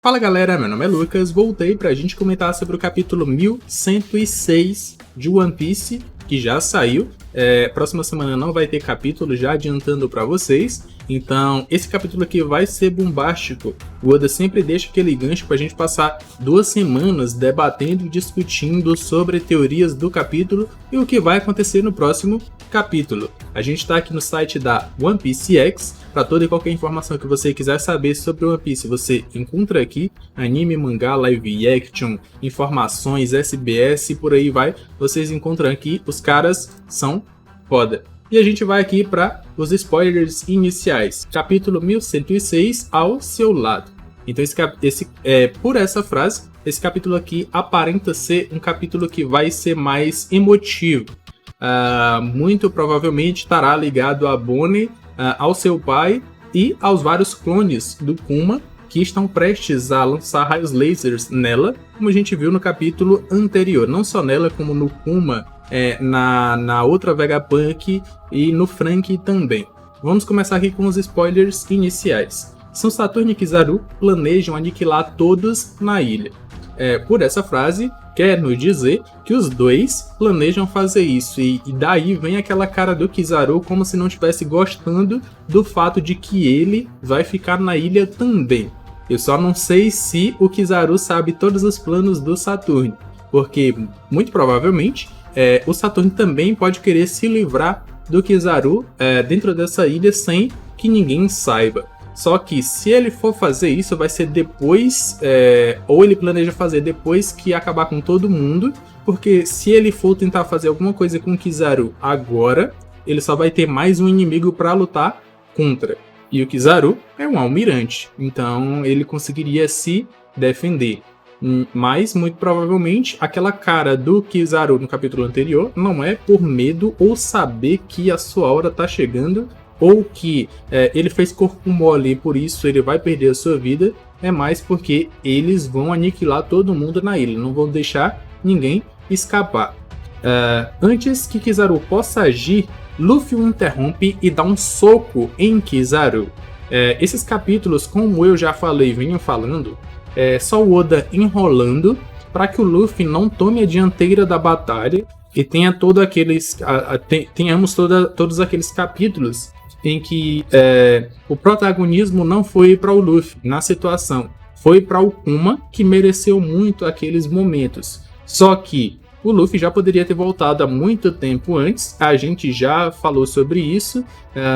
Fala galera, meu nome é Lucas, voltei pra gente comentar sobre o capítulo 1106 de One Piece, que já saiu. Próxima semana não vai ter capítulo, já adiantando pra vocês. Então, esse capítulo aqui vai ser bombástico. O Oda sempre deixa aquele gancho pra gente passar 2 semanas debatendo e discutindo sobre teorias do capítulo e o que vai acontecer no próximo capítulo. A gente tá aqui no site da One Piece X. Para toda e qualquer informação que você quiser saber sobre One Piece, você encontra aqui anime, mangá, live action, informações, SBS e por aí vai. Vocês encontram aqui, os caras são foda. E a gente vai aqui para os spoilers iniciais. Capítulo 1106, ao seu lado. Então por essa frase, esse capítulo aqui aparenta ser um capítulo que vai ser mais emotivo. Muito provavelmente estará ligado a Bonnie, ao seu pai e aos vários clones do Kuma que estão prestes a lançar raios lasers nela, como a gente viu no capítulo anterior. Não só nela, como no Kuma, na outra Vegapunk e no Franky também. Vamos começar aqui com os spoilers iniciais. São Saturno e Kizaru planejam aniquilar todos na ilha. Por essa frase, quer nos dizer que os dois planejam fazer isso, e daí vem aquela cara do Kizaru como se não estivesse gostando do fato de que ele vai ficar na ilha também. Eu só não sei se o Kizaru sabe todos os planos do Saturno, porque muito provavelmente o Saturno também pode querer se livrar do Kizaru dentro dessa ilha sem que ninguém saiba. Só que se ele for fazer isso, vai ser depois, ou ele planeja fazer depois que acabar com todo mundo, porque se ele for tentar fazer alguma coisa com o Kizaru agora, ele só vai ter mais um inimigo para lutar contra. E o Kizaru é um almirante, então ele conseguiria se defender. Mas, muito provavelmente, aquela cara do Kizaru no capítulo anterior não é por medo ou saber que a sua hora tá chegando, ou que ele fez corpo mole e por isso ele vai perder a sua vida, é mais porque eles vão aniquilar todo mundo na ilha, não vão deixar ninguém escapar. Antes que Kizaru possa agir, Luffy o interrompe e dá um soco em Kizaru. Esses capítulos, como eu já falei e venho falando, só o Oda enrolando para que o Luffy não tome a dianteira da batalha e tenha tenhamos todos aqueles capítulos em que o protagonismo não foi para o Luffy na situação, foi para o Kuma, que mereceu muito aqueles momentos. Só que o Luffy já poderia ter voltado há muito tempo antes, a gente já falou sobre isso,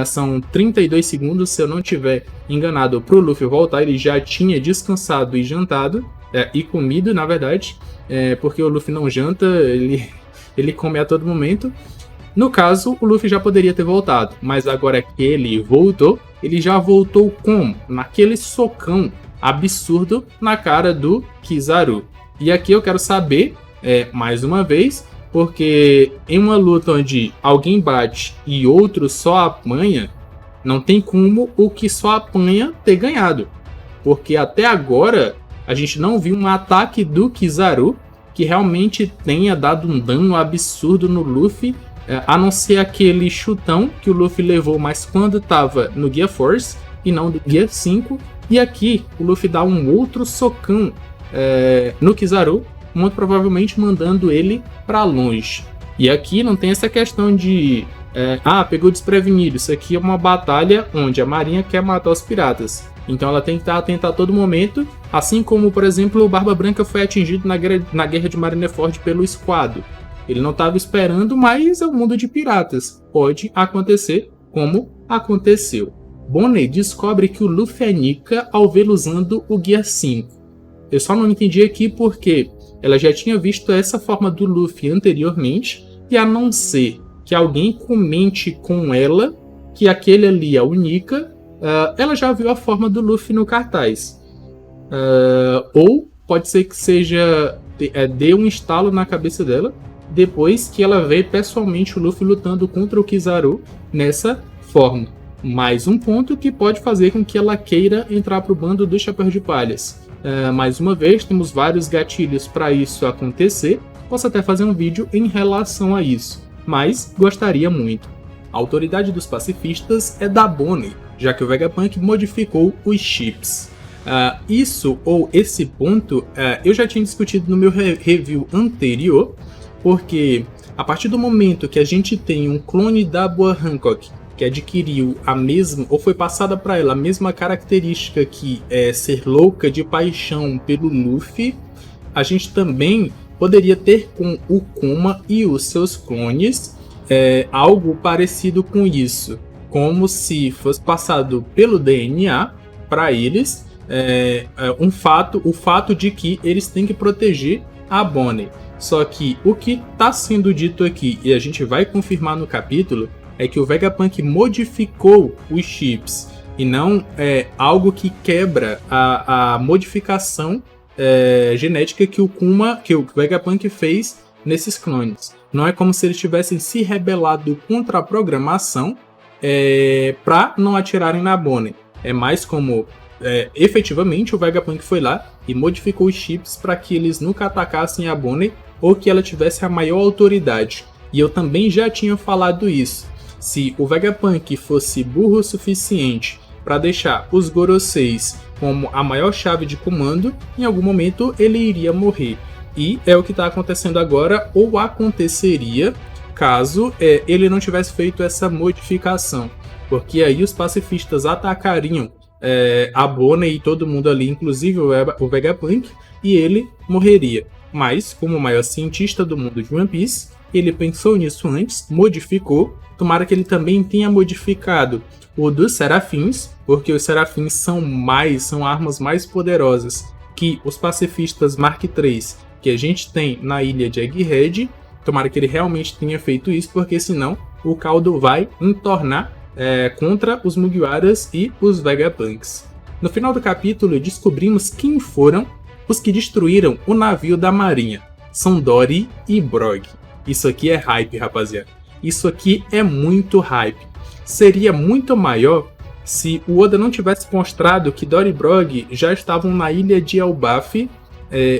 são 32 segundos, se eu não estiver enganado, para o Luffy voltar. Ele já tinha descansado e jantado, e comido na verdade, porque o Luffy não janta, ele come a todo momento. No caso, o Luffy já poderia ter voltado, mas agora que ele voltou, ele já voltou como? Naquele socão absurdo na cara do Kizaru. E aqui eu quero saber, mais uma vez, porque em uma luta onde alguém bate e outro só apanha, não tem como o que só apanha ter ganhado. Porque até agora, a gente não viu um ataque do Kizaru que realmente tenha dado um dano absurdo no Luffy, a não ser aquele chutão que o Luffy levou, mas quando estava no Gear Force e não do Gear 5. E aqui o Luffy dá um outro socão no Kizaru, muito provavelmente mandando ele para longe. E aqui não tem essa questão de pegou desprevenido. Isso aqui é uma batalha onde a marinha quer matar os piratas, então ela tem que estar atenta a todo momento, assim como, por exemplo, o Barba Branca foi atingido na guerra de Marineford pelo Esquadro. Ele não estava esperando, mas é o mundo de piratas. Pode acontecer como aconteceu. Bonnie descobre que o Luffy é Nika ao vê-lo usando o Gear 5. Eu só não entendi aqui porque ela já tinha visto essa forma do Luffy anteriormente, e a não ser que alguém comente com ela que aquele ali é o Nika, ela já viu a forma do Luffy no cartaz. Ou pode ser que seja dê um estalo na cabeça dela depois que ela vê pessoalmente o Luffy lutando contra o Kizaru nessa forma. Mais um ponto que pode fazer com que ela queira entrar para o bando do Chapéu de Palhas. Mais uma vez, temos vários gatilhos para isso acontecer. Posso até fazer um vídeo em relação a isso, mas gostaria muito. A autoridade dos pacifistas é da Bonnie, já que o Vegapunk modificou os chips. Isso ou esse ponto eu já tinha discutido no meu review anterior, porque a partir do momento que a gente tem um clone da Boa Hancock que adquiriu a mesma, ou foi passada para ela a mesma característica que é ser louca de paixão pelo Luffy, a gente também poderia ter com o Kuma e os seus clones algo parecido com isso, como se fosse passado pelo DNA para eles o fato de que eles têm que proteger a Bonnie. Só que o que está sendo dito aqui, e a gente vai confirmar no capítulo, é que o Vegapunk modificou os chips e não algo que quebra a modificação genética que o Vegapunk fez nesses clones. Não é como se eles tivessem se rebelado contra a programação para não atirarem na Bonnie. É mais como efetivamente o Vegapunk foi lá e modificou os chips para que eles nunca atacassem a Bonnie ou que ela tivesse a maior autoridade. E eu também já tinha falado isso. Se o Vegapunk fosse burro o suficiente para deixar os Goroseis como a maior chave de comando, em algum momento ele iria morrer. E é o que está acontecendo agora, ou aconteceria, caso ele não tivesse feito essa modificação. Porque aí os pacifistas atacariam a Bonnie e todo mundo ali, inclusive o Vegapunk, e ele morreria. Mas, como o maior cientista do mundo de One Piece, ele pensou nisso antes, modificou. Tomara que ele também tenha modificado o dos Serafins, porque os Serafins são armas mais poderosas que os pacifistas Mark III que a gente tem na ilha de Egghead. Tomara que ele realmente tenha feito isso, porque senão o caldo vai entornar contra os Mugiwaras e os Vegapunks. No final do capítulo, descobrimos quem foram os que destruíram o navio da marinha. São Dory e Brog. Isso aqui é hype, rapaziada. Isso aqui é muito hype. Seria muito maior se o Oda não tivesse mostrado que Dory e Brog já estavam na ilha de Elbaf,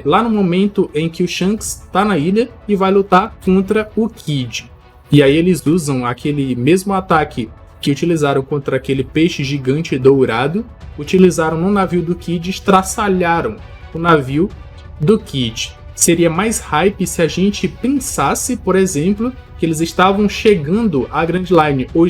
lá no momento em que o Shanks está na ilha e vai lutar contra o Kid. E aí eles usam aquele mesmo ataque que utilizaram contra aquele peixe gigante dourado, utilizaram no navio do Kid e estraçalharam o navio do Kid. Seria mais hype se a gente pensasse, por exemplo, que eles estavam chegando à Grand Line ou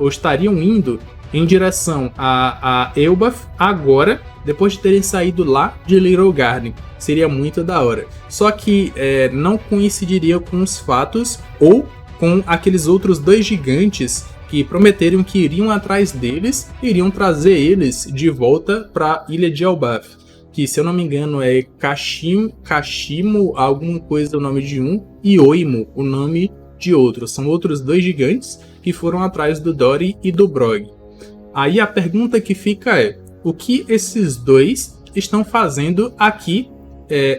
estariam indo em direção a Elbaf agora, depois de terem saído lá de Little Garden. Seria muito da hora. Só que não coincidiria com os fatos ou com aqueles outros dois gigantes que prometeram que iriam atrás deles e iriam trazer eles de volta para a ilha de Elbaf. Que, se eu não me engano, é Kashimo, alguma coisa o nome de um, e Oimo, o nome de outro. São outros dois gigantes que foram atrás do Dory e do Brog. Aí a pergunta que fica é, o que esses dois estão fazendo aqui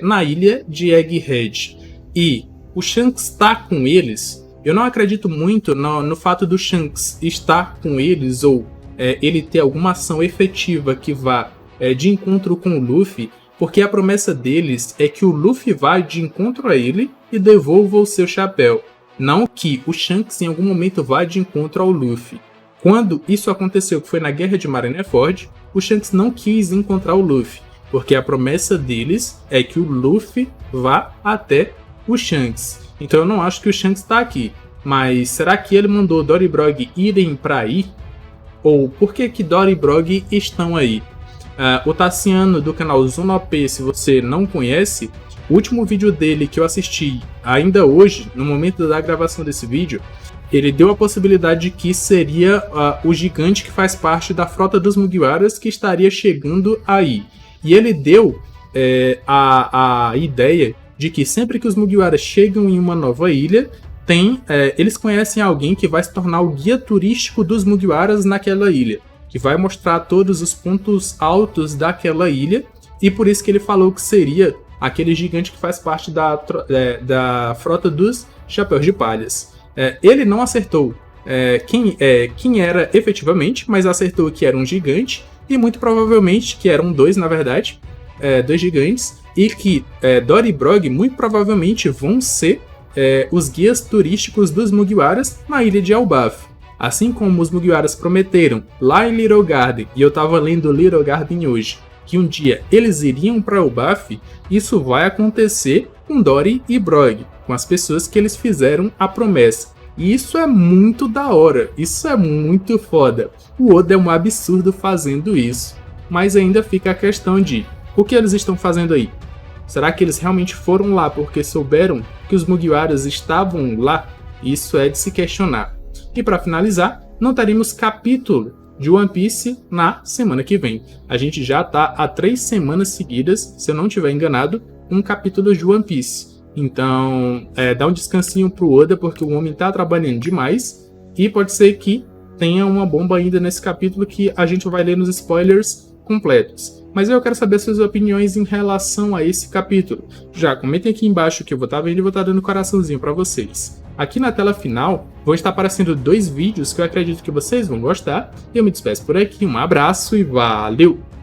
na ilha de Egghead? E o Shanks está com eles? Eu não acredito muito no fato do Shanks estar com eles ou ele ter alguma ação efetiva que vá de encontro com o Luffy, porque a promessa deles é que o Luffy vá de encontro a ele e devolva o seu chapéu, não que o Shanks em algum momento vá de encontro ao Luffy. Quando isso aconteceu, que foi na Guerra de Marineford, o Shanks não quis encontrar o Luffy, porque a promessa deles é que o Luffy vá até o Shanks. Então eu não acho que o Shanks está aqui, mas será que ele mandou Dory e Brog irem para aí? Ou por que Dory e Brog estão aí? O Tassiano do canal Zona OP, se você não conhece, o último vídeo dele que eu assisti ainda hoje, no momento da gravação desse vídeo, ele deu a possibilidade de que seria o gigante que faz parte da frota dos Mugiwaras que estaria chegando aí. E ele deu a ideia de que sempre que os Mugiwaras chegam em uma nova ilha, eles conhecem alguém que vai se tornar o guia turístico dos Mugiwaras naquela ilha, que vai mostrar todos os pontos altos daquela ilha, e por isso que ele falou que seria aquele gigante que faz parte da frota dos Chapéus de Palhas. Ele não acertou quem era efetivamente, mas acertou que era um gigante, e muito provavelmente que eram dois, na verdade, dois gigantes, e que Dory e Brog muito provavelmente vão ser os guias turísticos dos Mugiwaras na ilha de Elbaf. Assim como os Mugiwaras prometeram lá em Little Garden, e eu tava lendo Little Garden hoje, que um dia eles iriam para Elbaf, isso vai acontecer com Dory e Brog, com as pessoas que eles fizeram a promessa. E isso é muito da hora, isso é muito foda. O Oda é um absurdo fazendo isso. Mas ainda fica a questão de, o que eles estão fazendo aí? Será que eles realmente foram lá porque souberam que os Mugiwaras estavam lá? Isso é de se questionar. E para finalizar, não teremos capítulo de One Piece na semana que vem. A gente já tá há 3 semanas seguidas, se eu não estiver enganado, um capítulo de One Piece. Então, dá um descansinho pro Oda, porque o homem tá trabalhando demais, e pode ser que tenha uma bomba ainda nesse capítulo que a gente vai ler nos spoilers completos. Mas eu quero saber suas opiniões em relação a esse capítulo. Já comentem aqui embaixo que eu vou estar vendo e vou estar dando coraçãozinho para vocês. Aqui na tela final vão estar aparecendo 2 vídeos que eu acredito que vocês vão gostar. Eu me despeço por aqui, um abraço e valeu!